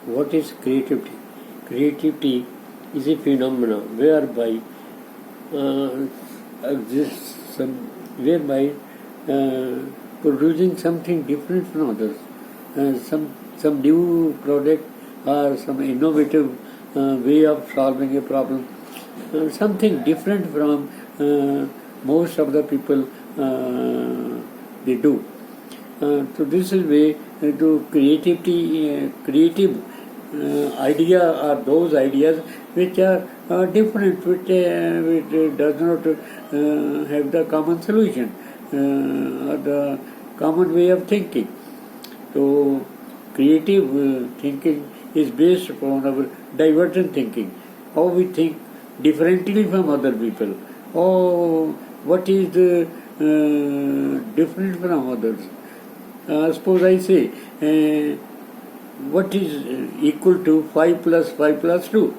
What is creativity? Creativity is a phenomenon whereby producing something different from others, some new product or some innovative way of solving a problem, something different from most of the people they do. So this is way to creativity. Creative idea are those ideas which are different, which does not have the common solution or the common way of thinking. So creative thinking is based upon our divergent thinking, how we think differently from other people, or what is different from others. Suppose I say, what is equal to 5 plus 5 plus 2?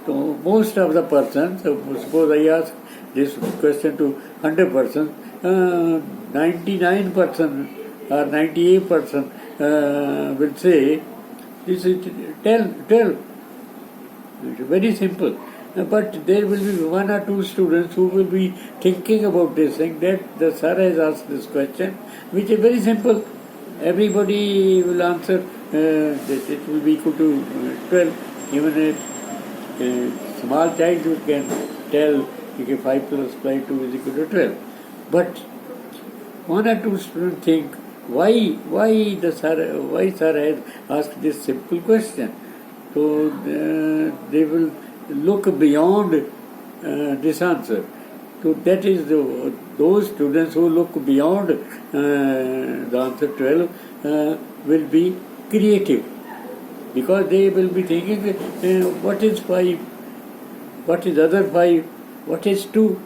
So most of the persons, suppose I ask this question to 100 persons, 99% or 98% will say, this is 12. It's very simple. But there will be one or two students who will be thinking about this thing, that the sir has asked this question, which is very simple. Everybody will answer that it will be equal to 12. Even a small child can tell, okay, 5 plus 5 2 is equal to 12. But one or two students think, why sir has asked this simple question? So they will look beyond this answer. So that is those students who look beyond the answer 12 will be creative, because they will be thinking, what is 5, what is other 5, what is 2.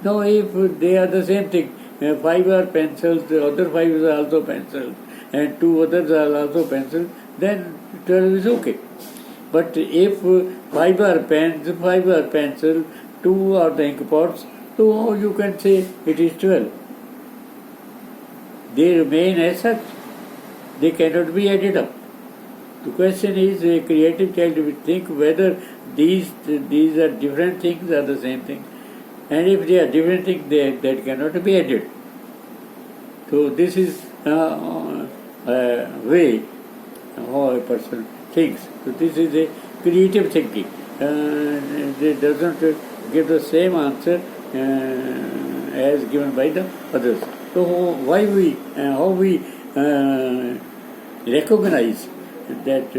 Now if they are the same thing, 5 are pencils, the other 5 is also pencils, and 2 others are also pencils, then 12 is okay. But if 5 are pens, 5 are pencils, 2 are the ink pots, so you can say it is 12. They remain as such. They cannot be added up. The question is, a creative child will think whether these are different things or the same thing. And if they are different things, that cannot be added. So this is a way how a person thinks. So this is a creative thinking. It doesn't give the same answer as given by the others. So how we recognize that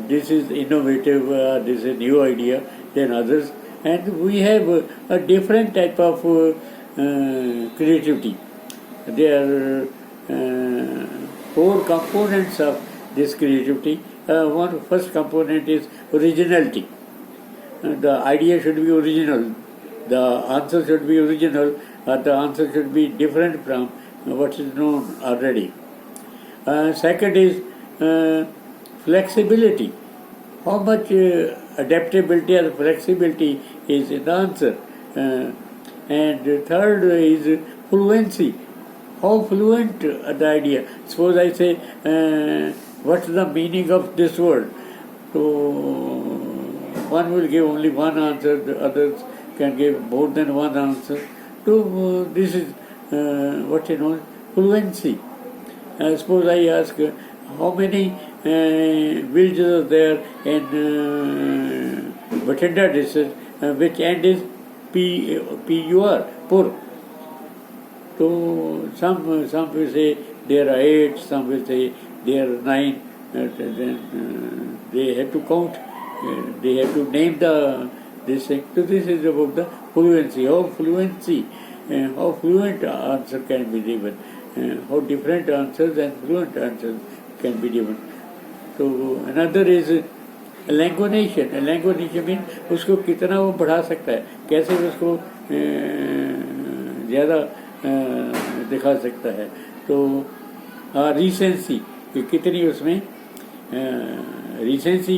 this is innovative, this is a new idea than others, and we have a different type of creativity. There are 4 components of this creativity. One first component is originality. The idea should be original, the answer should be original, the answer should be different from what is known already. Second is flexibility. How much adaptability or flexibility is in the answer. And third is fluency. How fluent the idea. Suppose I say, what's the meaning of this word? So one will give only one answer, the others can give more than one answer. So this is fluency. Suppose I ask, how many villages are there in Bathinda district, which end is P-U-R, Pur. So some will say there are 8, some will say there are 9. Then they have to count, they have to name this thing. So this is about the fluency. How fluent answer can be given. How different answers and fluent answers can be given. So another is languination. Languination means उसको कितना वो बढ़ा सकता है, कैसे उसको ज़्यादा दिखा सकता है. तो रिसेंसी कितनी उसमें रिसेंसी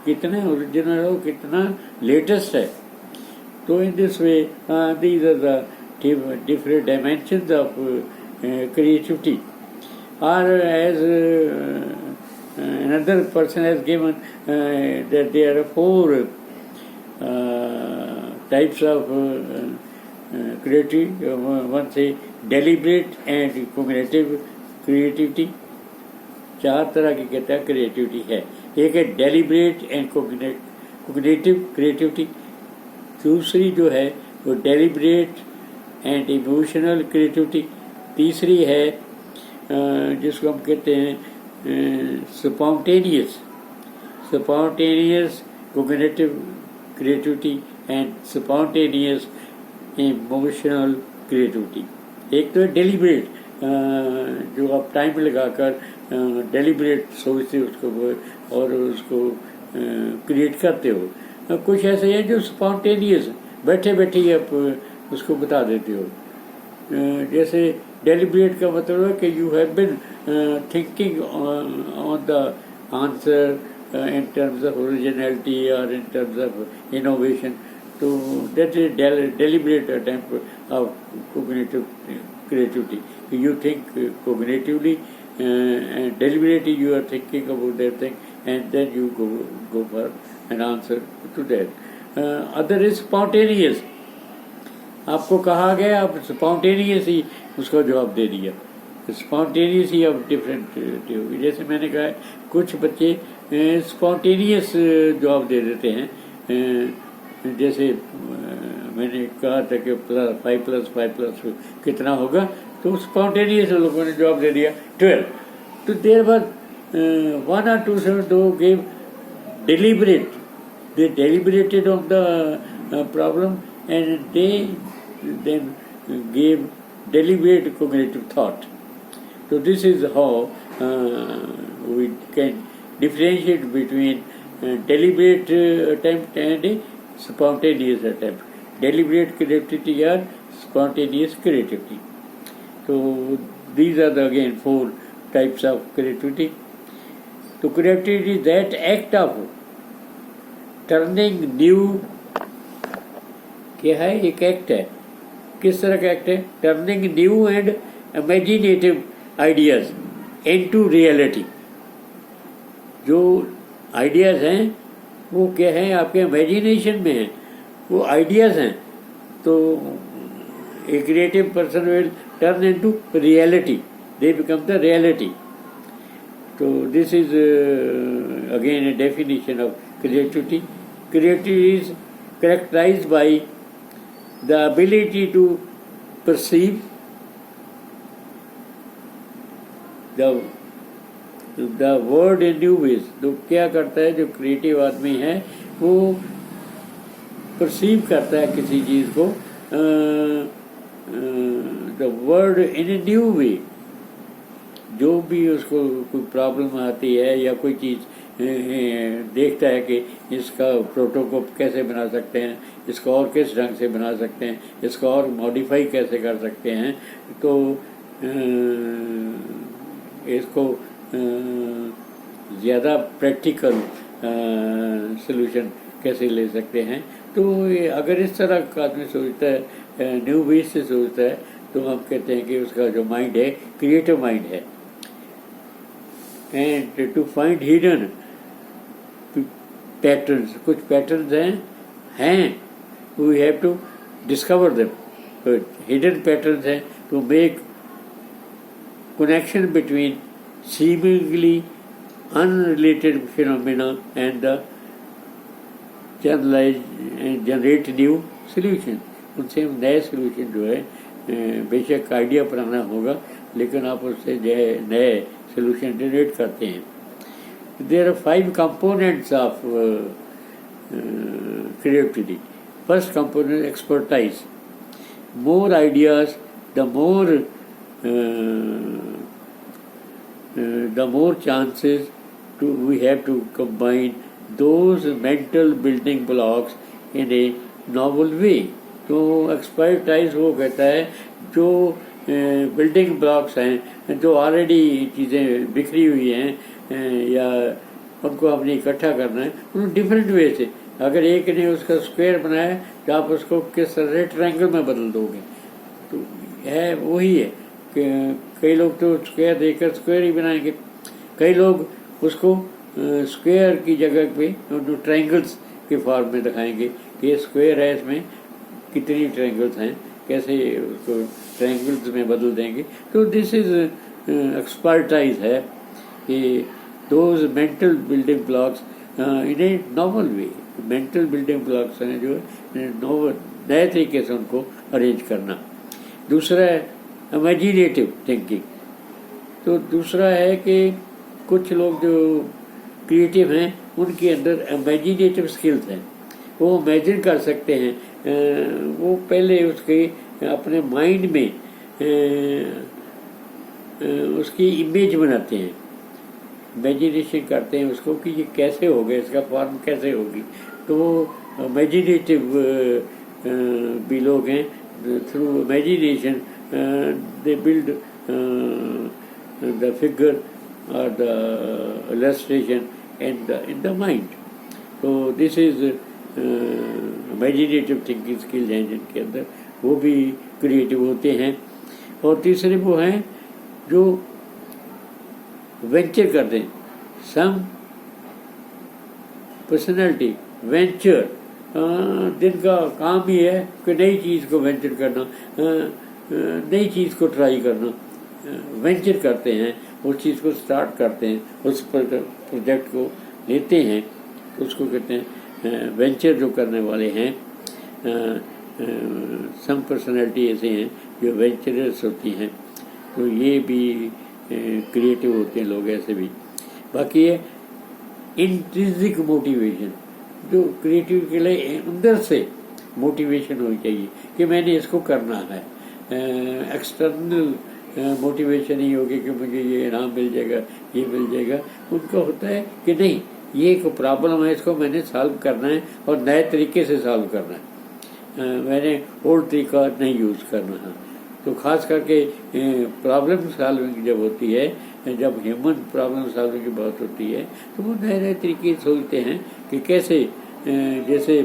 कितना ओरिजिनल हो, कितना लेटेस्ट है. तो in this way these are the different dimensions of creativity. Or as another person has given that there are 4 types of creativity. One say deliberate and cognitive creativity. 4 तरह की कहता है creativity है. एक है डेलिब्रेट एंड कोग्निटिव क्रिएटिविटी, दूसरी जो है वो डेलिब्रेट एंड इमोशनल क्रिएटिविटी, तीसरी है जिसको हम कहते हैं spontaneous cognitive creativity and spontaneous emotional creativity. एक तो है डेलिब्रेट, जो आप टाइम लगाकर डेलिब्रेट सोचते हो उसको और उसको क्रिएट करते हो. कुछ ऐसे है जो स्पॉन्टेनियस बैठे बैठे ही आप उसको बता देते हो. जैसे डेलिब्रेट का मतलब है कि you have been thinking on the answer in terms of originality or in terms of innovation. So that is deliberate attempt of cognitive creativity. You think cognitively and deliberately you are thinking about that thing, and then you go for an answer to that. Other is spontaneous. आपको कहा गया आप spontaneous ही उसका जवाब दे दिया. Spontaneous ही अब different होगी. जैसे मैंने कहा कुछ बच्चे स्पॉन्टेनियस जवाब दे देते हैं. जैसे मैंने कहा था कि 5+5+ कितना होगा, तो स्पॉन्टेनियस लोगों ने जवाब दे दिया 12. तो देर बाद 1 or 2 students दो gave deliberate. They deliberated on the problem and they then gave deliberate cognitive thought. So this is how we can differentiate between deliberate attempt and a spontaneous attempt. Deliberate creativity or spontaneous creativity. So these are the again 4 types of creativity. So creativity is that act of turning new, क्या है, एक act है. किस तरह का act है? Turning new and imaginative ideas into reality. जो ideas हैं वो क्या हैं, आपके इमेजिनेशन में हैं, वो आइडियाज हैं. तो a creative person will turn into reality, they become the reality. तो this is again a definition of creativity. Creativity is characterized by the ability to perceive the world in new ways. तो क्या करता है जो creative आदमी है वो perceive करता है किसी चीज़ को the world in a new way. जो भी उसको कोई प्रॉब्लम आती है या कोई चीज़ देखता है कि इसका प्रोटोकोप कैसे बना सकते हैं, इसको और किस ढंग से बना सकते हैं, इसको और मॉडिफाई कैसे कर सकते हैं, तो इसको ज़्यादा प्रैक्टिकल सॉल्यूशन कैसे ले सकते हैं. तो अगर इस तरह का आदमी सोचता है, न्यू वेज से सोचता है, तो हम कहते हैं कि उसका जो माइंड है क्रिएटिव माइंड है. And to find hidden patterns, कुछ पैटर्न्स हैं we have to discover them. Hidden patterns हैं to make connection between seemingly unrelated phenomena and the generate new solution. उनसे हम नए सोल्यूशन जो है, बेशक आइडिया पुराना होगा लेकिन आप उससे जो है नए सोल्यूशन जनरेट करते हैं. There are 5 components of creativity. First component, expertise. More ideas, the more chances we have to combine those mental building blocks in a novel way. तो expertise वो कहता है जो बिल्डिंग ब्लॉक्स हैं, जो ऑलरेडी चीज़ें बिखरी हुई हैं या उनको हमने इकट्ठा करना है, उन डिफरेंट वे से. अगर एक ने उसका स्क्वायर बनाया तो आप उसको किस तरह ट्रायंगल में बदल दोगे. तो है वही है कि कई लोग तो स्क्वायर देकर स्क्वायर ही बनाएंगे, कई लोग उसको اسکوائر کی جگہ پہ جو ٹرائنگلس کے فارم میں دکھائیں گے کہ یہ اسکوائر ہے، اس میں کتنی ٹرائنگلس ہیں، کیسے اس کو ٹرائنگلس میں بدل دیں گے. تو دس از ایکسپرٹائز ہے کہ those mental building blocks in a normal way, mental building blocks ہیں جو نئے طریقے سے ان کو ارینج کرنا. دوسرا ہے امیجینیٹو تھنکنگ. تو دوسرا ہے کہ کچھ لوگ جو کریٹیو ہیں ان کے اندر امیجینیٹو اسکلز ہیں، وہ امیجن کر سکتے ہیں، وہ پہلے اس کے اپنے مائنڈ میں اس کی امیج بناتے ہیں، امیجینیشن کرتے ہیں اس کو کہ یہ کیسے ہوگا، اس کا فارم کیسے ہوگی. تو وہ امیجینیٹو بھی لوگ ہیں. Through imagination they blood the figure or the illustration in the mind. So this is imaginative thinking skills ہیں جن کے اندر وہ بھی کریٹیو ہوتے ہیں. اور تیسرے وہ ہیں جو وینچر کرتے ہیں. سم پرسنالٹی وینچر، جن کا کام یہ ہے کہ نئی چیز کو وینچر کرنا، نئی چیز کو ٹرائی کرنا، وینچر کرتے ہیں، اس چیز کو سٹارٹ کرتے ہیں، اس پروجیکٹ کو لیتے ہیں، اس کو کہتے ہیں وینچر جو کرنے والے ہیں. سم پرسنالٹی ایسے ہیں جو وینچرس ہوتی ہیں، تو یہ بھی کریٹیو ہوتے ہیں لوگ ایسے بھی. باقی ہے انٹرنسک موٹیویشن، جو کریٹیو کے لیے اندر سے موٹیویشن ہونی چاہیے کہ میں نے اس کو کرنا ہے. ایکسٹرنل موٹیویشن ہی ہوگی کہ مجھے یہ انعام مل جائے گا، یہ مل جائے گا. ان کا ہوتا ہے کہ نہیں، یہ ایک پرابلم ہے، اس کو میں نے سالو کرنا ہے اور نئے طریقے سے سالو کرنا ہے، میں نے اولڈ طریقہ نہیں یوز کرنا ہے. تو خاص کر کے پرابلم سالونگ جب ہوتی ہے، جب ہیومن پرابلم سالونگ کی بات ہوتی ہے، تو وہ نئے نئے طریقے سوچتے ہیں کہ کیسے، جیسے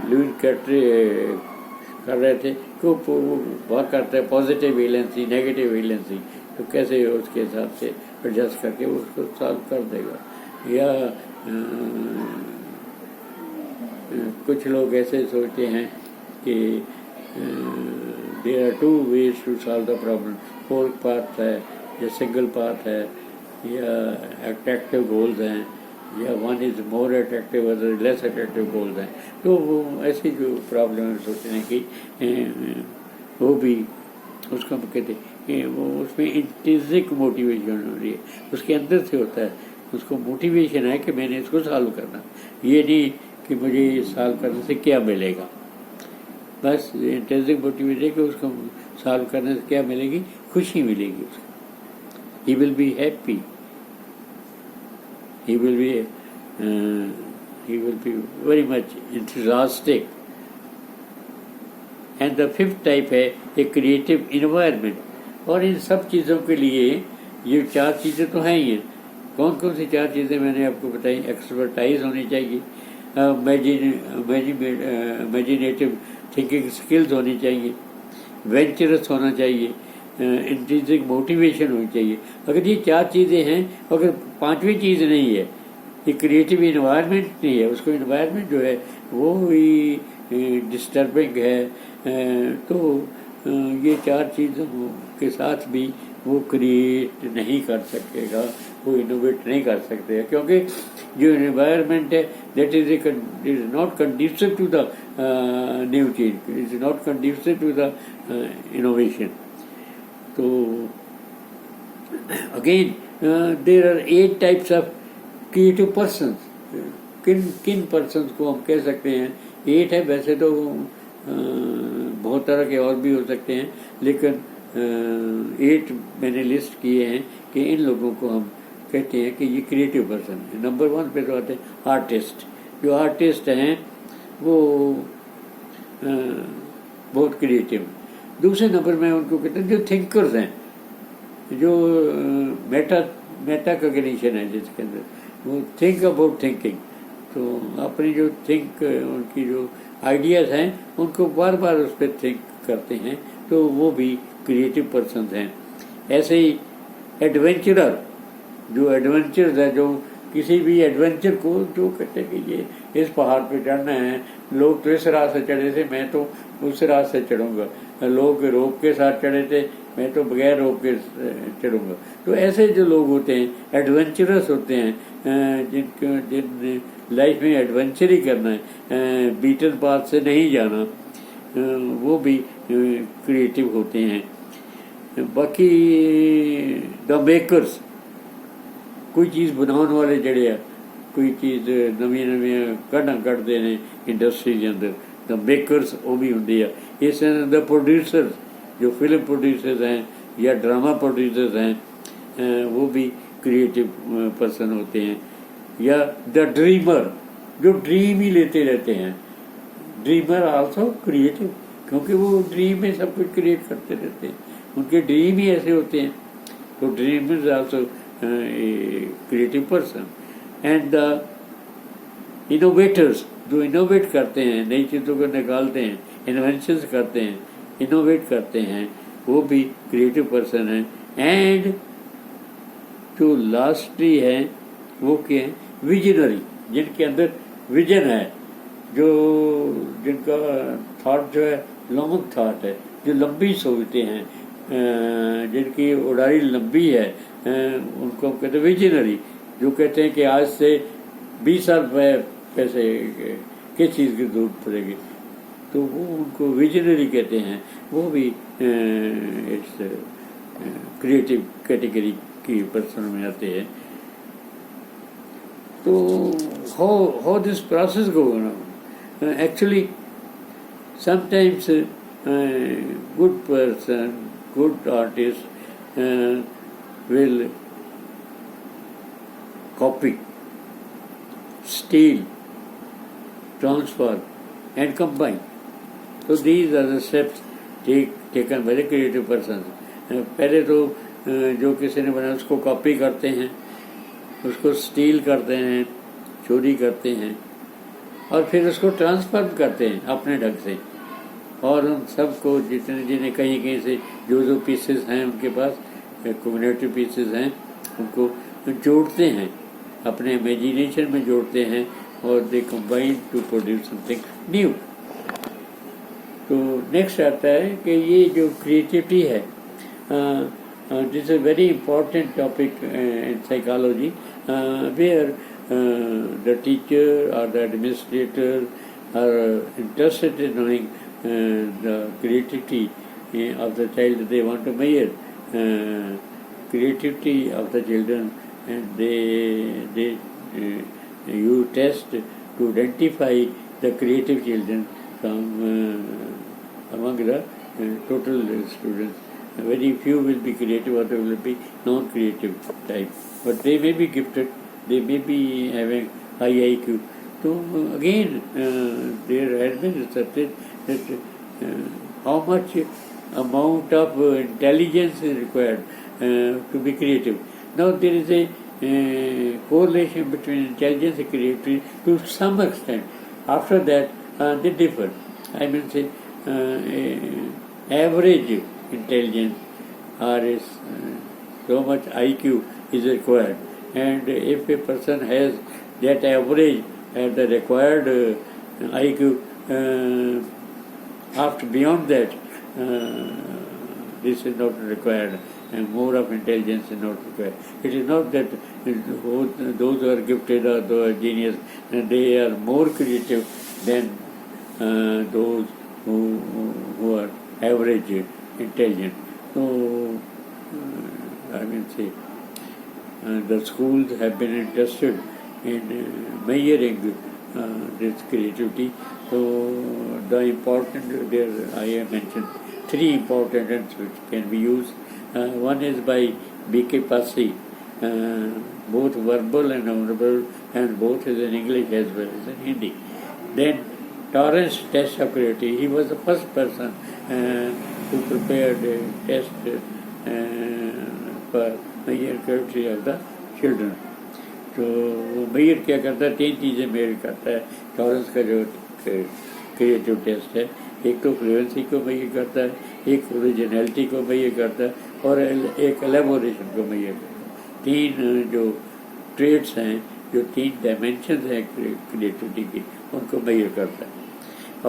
لیون کیٹری کر رہے تھے کہ وہ بات کرتا ہے پازیٹیو ویلنسی، نیگیٹو ویلنسی، تو کیسے اس کے حساب سے ایڈجسٹ کر کے وہ اس کو سالو کر دے گا. یا کچھ لوگ ایسے سوچتے ہیں کہ there are two ways to solve the problem, four path ہے یا سنگل پاتھ ہے یا اٹریکٹیو گولز ہیں، یا one is more attractive other less attractive goals ہیں. تو وہ ایسی جو پرابلم سوچتے ہیں کہ وہ بھی اس کو کہتے ہیں کہ وہ اس میں انٹرنسک موٹیویشن ہو رہی ہے، اس کے اندر سے ہوتا ہے، اس کو موٹیویشن ہے کہ میں نے اس کو سالو کرنا، یہ نہیں کہ مجھے سالو کرنے سے کیا ملے گا. بس انٹرنسک موٹیویشن ہے کہ اس کو سالو کرنے سے کیا ملے گی، خوشی ملے گی اس کو. He will be happy, he will be very much enthusiastic. And the fifth type ہے a creative environment. اور ان سب چیزوں کے لیے یہ چار چیزیں تو ہیں ہی ہیں. کون کون سی چار چیزیں میں نے آپ کو بتائی؟ ایکسپرٹائز ہونی چاہیے، امیجینیٹو تھنکنگ اسکلز ہونی چاہیے، وینچرس ہونا چاہیے، انٹرنسک موٹیویشن ہونی چاہیے. اگر یہ چار چیزیں ہیں، اگر پانچویں چیز نہیں ہے، یہ کریٹیو انوائرمنٹ نہیں ہے، اس کو انوائرمنٹ جو ہے وہ بھی ڈسٹربنگ ہے، تو یہ چار چیزوں کے ساتھ بھی وہ کریٹ نہیں کر سکے گا، وہ انوویٹ نہیں کر سکتے، کیونکہ جو انوائرمنٹ ہے that is not conducive to the new change, is not conducive to the innovation. تو again there are 8 types of creative persons. کن پرسنس کو ہم کہہ سکتے ہیں؟ 8 ہے، ویسے تو بہت طرح کے اور بھی ہو سکتے ہیں، لیکن 8 میں نے لسٹ کیے ہیں کہ ان لوگوں کو ہم کہتے ہیں کہ یہ کریٹو پرسن ہے. نمبر 1 پہ تو آتے ہیں آرٹسٹ. جو آرٹسٹ ہیں وہ بہت کریٹو. دوسرے نمبر میں ان کو کہتے ہیں جو تھنکرز ہیں، جو میٹا کوگنیشن ہے، جس کے اندر وہ تھنک اباؤٹ تھنکنگ. تو اپنی جو ان کی جو آئیڈیاز ہیں ان کو بار بار اس پہ تھنک کرتے ہیں، تو وہ بھی کریٹو پرسنز ہیں. ایسے ہی ایڈونچرر، جو ایڈونچرز ہے، جو کسی بھی ایڈونچر کو جو کہتے ہیں کہ یہ اس پہاڑ پہ چڑھنا ہے، لوگ تو اس راہ سے چڑھے تھے، میں تو اس راہ سے چڑھوں گا، لوگ روپ کے ساتھ چڑھے تھے، میں تو بغیر روپ کے چڑھوں گا. تو ایسے جو لوگ ہوتے ہیں ایڈونچرس ہوتے ہیں، جن لائف میں ایڈونچر ہی کرنا ہے، بیٹن پاتھ سے نہیں جانا، وہ بھی کریٹیو ہوتے ہیں. باقی دا میکرس، کوئی چیز بناؤ والے جڑے ہیں، کوئی چیز نویں کڈ نے انڈسٹری کے اندر، دا میکرس وہ بھی ہوں. اس دا پروڈیوسر، جو فلم پروڈیوسرز ہیں یا ڈرامہ پروڈیوسرز ہیں، وہ بھی کریٹیو پرسن ہوتے ہیں. یا دا ڈریمر، جو ڈریم ہی لیتے رہتے ہیں، ڈریمر آلسو کریٹیو، کیونکہ وہ ڈریم میں سب کچھ کریٹ کرتے رہتے ہیں، ان کے ڈریم ہی ایسے ہوتے ہیں. تو dreamer also creative person. And the innovators, جو انوویٹ کرتے ہیں، نئی چیزوں کو نکالتے ہیں، انوینشنس کرتے ہیں، انوویٹ کرتے ہیں، وہ بھی کریٹیو پرسن ہیں. اینڈ جو لاسٹلی ہیں وہ کیا ہیں؟ ویژنری، جن کے اندر ویژن ہے، جن کا تھاٹ جو ہے لانگ تھاٹ ہے، جو لمبی سوچتے ہیں، جن کی اڑائی لمبی ہے، ان کو ہم کہتے ہیں ویژنری. جو کہتے ہیں کہ آج سے 20 سال پیسے کس چیز کی ضرورت پڑے گی، تو وہ ان کو ویژنری کہتے ہیں. وہ بھی کریٹیو کیٹیگری کی پرسن میں آتے ہیں. تو how this process goes on? Actually, sometimes good person, good artist will copy, steal, transfer and combine. So these are the steps taken by the creative persons. پہلے تو جو کسی نے بنایا اس کو کاپی کرتے ہیں، اس کو اسٹیل کرتے ہیں، چوری کرتے ہیں، اور پھر اس کو ٹرانسفر کرتے ہیں اپنے ڈھنگ سے. اور ان سب کو جنہیں کہیں سے جو پیسز ہیں ان کے پاس، کمیونٹی پیسز ہیں، ان کو جوڑتے ہیں، اپنے امیجینیشن میں جوڑتے ہیں، اور they combine to produce something new. تو نیکسٹ آتا ہے کہ یہ جو کریٹیوٹی ہے، this is a very important topic in psychology, where the teacher or the administrator are interested in knowing the creativity of the child. They want to measure creativity of the children, and they use test to identify the creative children from among the total students. Very few will be creative, or they will be non-creative type, but they may be gifted, they may be having high IQ. So again, there has been research that how much amount of intelligence is required to be creative. Now there is a correlation between intelligence and creativity to some extent. After that, they differ. I mean, say average intelligence or so much IQ is required, and if a person has that average and the required IQ, after beyond that, this is not required, and more of intelligence is not required. It is not that those who are gifted or those are genius, they are more creative than those who are average intelligent. So I mean, say the schools have been interested in measuring this creativity. So the important, there I have mentioned 3 important ones which can be used. One is by B.K. Passy, both verbal and nonverbal, and both is in English as well as in Hindi. Then Torrance test of creativity. He was the first person who prepared a test for measure creativity of the children. تو وہ mayor کیا کرتا ہے؟ 3 چیزیں mayor کرتا ہے Torrance کا جو کریٹیو ٹیسٹ ہے. ایک تو فلوئنسی کو میئر کرتا ہے، ایک اوریجنلٹی کو میئر کرتا ہے، اور ایک الیبوریشن کو میئر کرتا ہے. तीन जो ट्रेड्स हैं, जो 3 डायमेंशन हैं क्रिएटिविटी की, उनको मेजर करता है।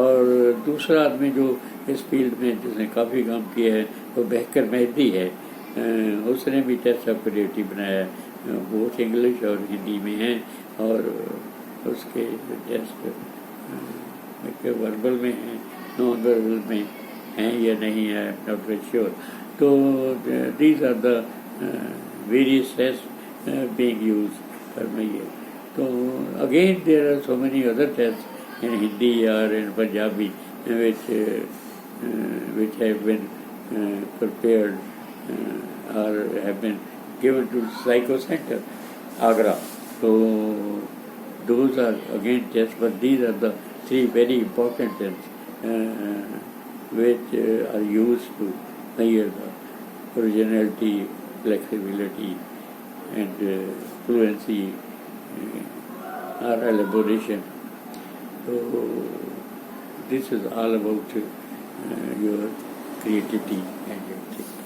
और दूसरा आदमी जो इस फील्ड में जिसने काफ़ी काम किया है वो बहकर मेहदी है। उसने भी टेस्ट ऑफ क्रिएटिविटी बनाया है, बहुत इंग्लिश और हिंदी में हैं, और उसके टेस्ट वर्बल में हैं, नॉन वर्बल में हैं या नहीं है, नॉट वेरी श्योर। तो these are the various test being used for Meyer. So again there are so many other tests in Hindi or in Punjabi which have been prepared or have been given to Psycho Center, Agra. So those are again tests, but these are the 3 very important tests which are used to measure the originality, flexibility, and fluency or elaboration. So this is all about your creativity and your thing.